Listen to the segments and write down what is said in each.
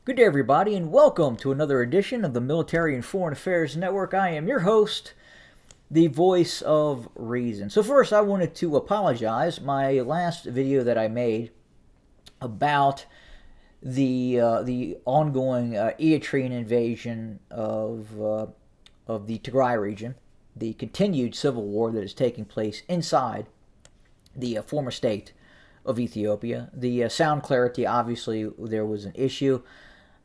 Good day, everybody, and welcome to another edition of the Military and Foreign Affairs Network. I am your host, the voice of reason. So first, I wanted to apologize. My last video that I made about the ongoing Eritrean invasion of the Tigray region, the continued civil war that is taking place inside the former state of Ethiopia. The sound clarity, obviously, there was an issue.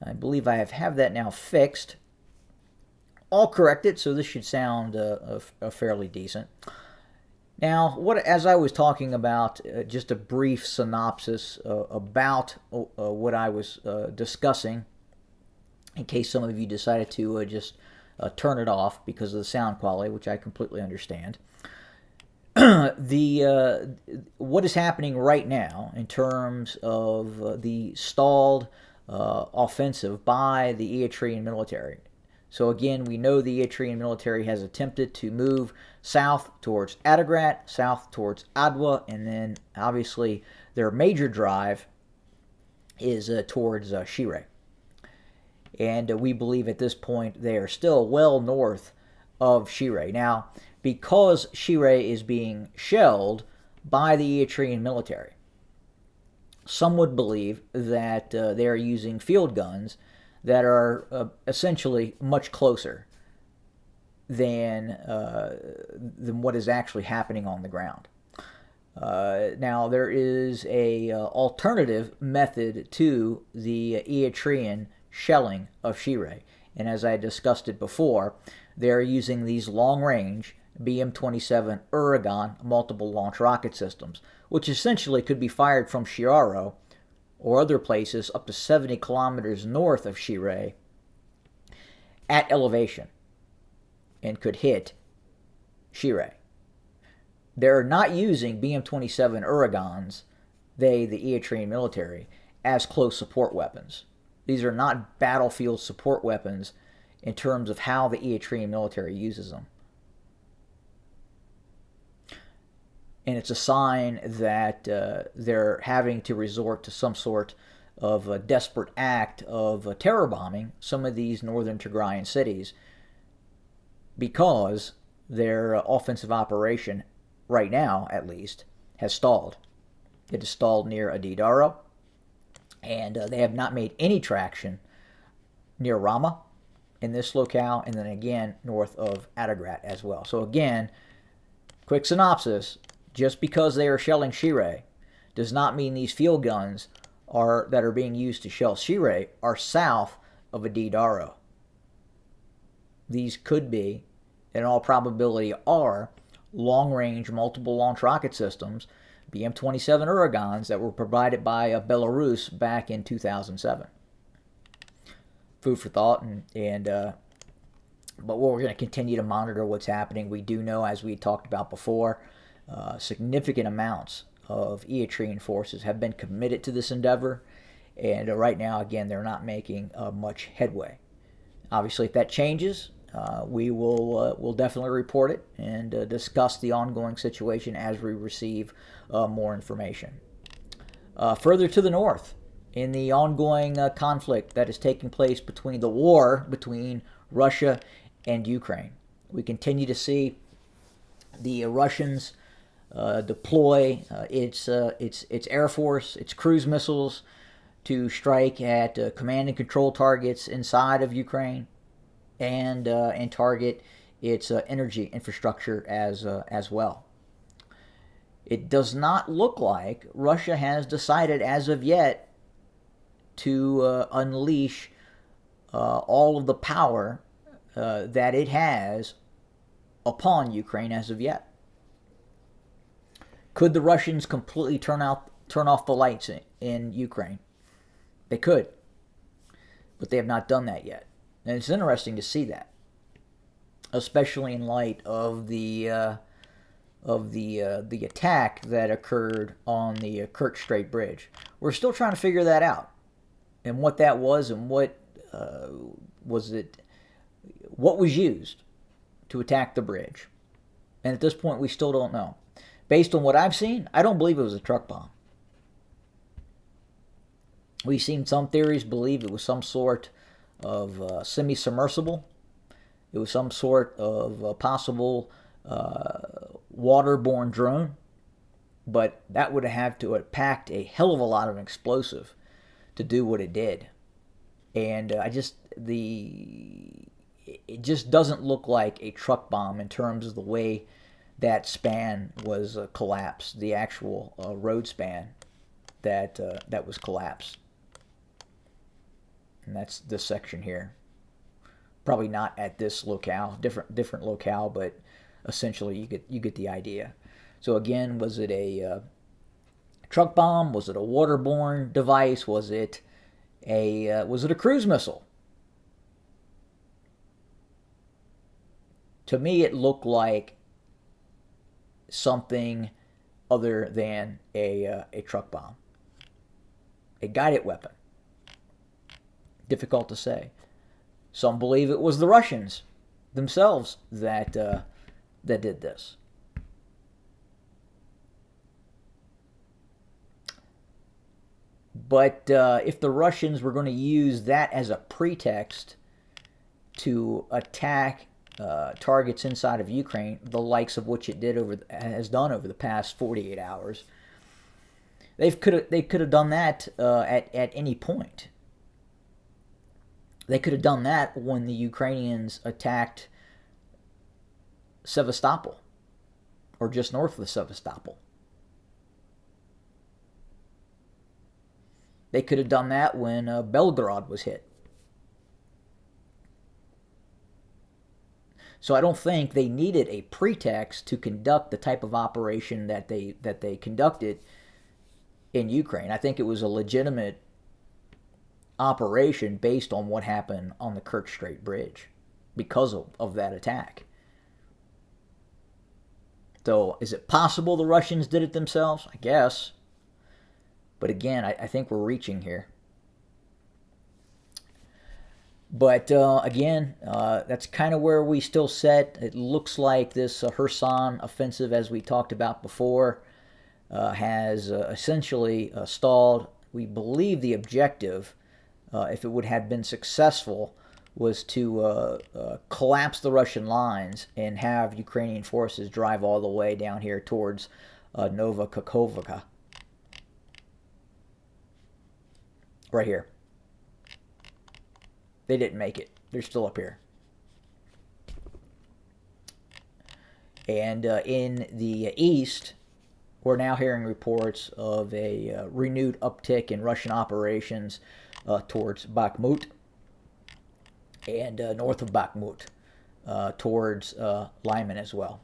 I believe I have that now fixed. All corrected, so this should sound fairly decent. Now, as I was talking about, just a brief synopsis about what I was discussing, in case some of you decided to just turn it off because of the sound quality, which I completely understand. What is happening right now in terms of the stalled offensive by the Eritrean military. So again, we know the Eritrean military has attempted to move south towards Adigrat, south towards Adwa, and then obviously their major drive is towards Shire. And we believe at this point they are still well north of Shire. Now, because Shire is being shelled by the Eritrean military, some would believe that they are using field guns that are essentially much closer than what is actually happening on the ground. Now, there is a alternative method to the Eritrean shelling of Shire, and as I discussed it before, they're using these long-range BM-27 Uragan multiple launch rocket systems, which essentially could be fired from Shiraro or other places up to 70 kilometers north of Shire at elevation and could hit Shire. They're not using BM-27 Uragans, the Eritrean military, as close support weapons. These are not battlefield support weapons in terms of how the Eritrean military uses them. And it's a sign that they're having to resort to some sort of a desperate act of terror bombing some of these northern Tigrayan cities because their offensive operation, right now at least, has stalled. It is stalled near Adidaro, and they have not made any traction near Rama in this locale, and then again north of Adigrat as well. So again, quick synopsis. Just because they are shelling Shire does not mean these field guns that are being used to shell Shire are south of Adidaro. These could be, in all probability, are long-range multiple launch rocket systems, BM-27 Uragans, that were provided by Belarus back in 2007. Food for thought, but we're going to continue to monitor what's happening. We do know, as we talked about before, significant amounts of Eritrean forces have been committed to this endeavor, and right now, again, they're not making much headway. Obviously, if that changes, we'll definitely report it and discuss the ongoing situation as we receive more information. Further to the north, in the ongoing conflict that is taking place between the war between Russia and Ukraine, we continue to see the Russians deploy its air force, its cruise missiles, to strike at command and control targets inside of Ukraine, and target its energy infrastructure as well. It does not look like Russia has decided as of yet to unleash all of the power that it has upon Ukraine as of yet. Could the Russians completely turn off the lights in Ukraine? They could, but they have not done that yet. And it's interesting to see that, especially in light of the attack that occurred on the Kerch Strait Bridge. We're still trying to figure that out, and what that was, and what was used to attack the bridge. And at this point, we still don't know. Based on what I've seen, I don't believe it was a truck bomb. We've seen some theories believe it was some sort of semi-submersible. It was some sort of possible waterborne drone, but that would have to have packed a hell of a lot of explosive to do what it did. And it just doesn't look like a truck bomb in terms of the way that span was collapsed, the actual road span that was collapsed. And that's this section here. Probably not at this locale, different locale, but essentially you get the idea. So again, was it a truck bomb? Was it a waterborne device? Was it a cruise missile? To me, it looked like something other than a truck bomb, a guided weapon. Difficult to say. Some believe it was the Russians themselves that did this. But if the Russians were going to use that as a pretext to attack targets inside of Ukraine, the likes of which it has done over the past 48 hours, they could have done that at any point. They could have done that when the Ukrainians attacked Sevastopol, or just north of Sevastopol. They could have done that when Belgorod was hit. So I don't think they needed a pretext to conduct the type of operation that they conducted in Ukraine. I think it was a legitimate operation based on what happened on the Kerch Strait Bridge because of that attack. So is it possible the Russians did it themselves? I guess. But again, I think we're reaching here. But again, that's kind of where we still sit. It looks like this Kherson offensive, as we talked about before, has essentially stalled. We believe the objective, if it would have been successful, was to collapse the Russian lines and have Ukrainian forces drive all the way down here towards Nova Kakhovka. Right here. They didn't make it. They're still up here. And in the east, we're now hearing reports of a renewed uptick in Russian operations towards Bakhmut and north of Bakhmut towards Lyman as well.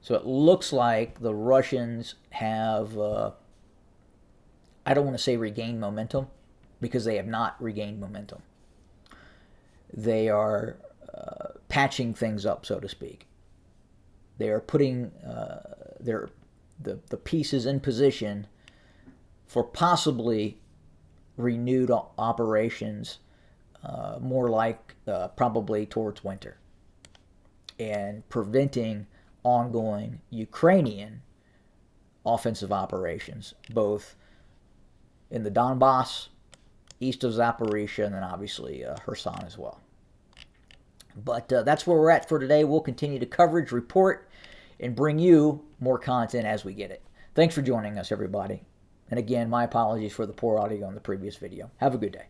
So it looks like the Russians have, I don't want to say regained momentum, because they have not regained momentum. They are patching things up, so to speak. They are putting the pieces in position for possibly renewed operations, more like probably towards winter, and preventing ongoing Ukrainian offensive operations, both in the Donbass, east of Zaporizhia, and then obviously Kherson as well. But that's where we're at for today. We'll continue to coverage, report, and bring you more content as we get it. Thanks for joining us, everybody. And again, my apologies for the poor audio on the previous video. Have a good day.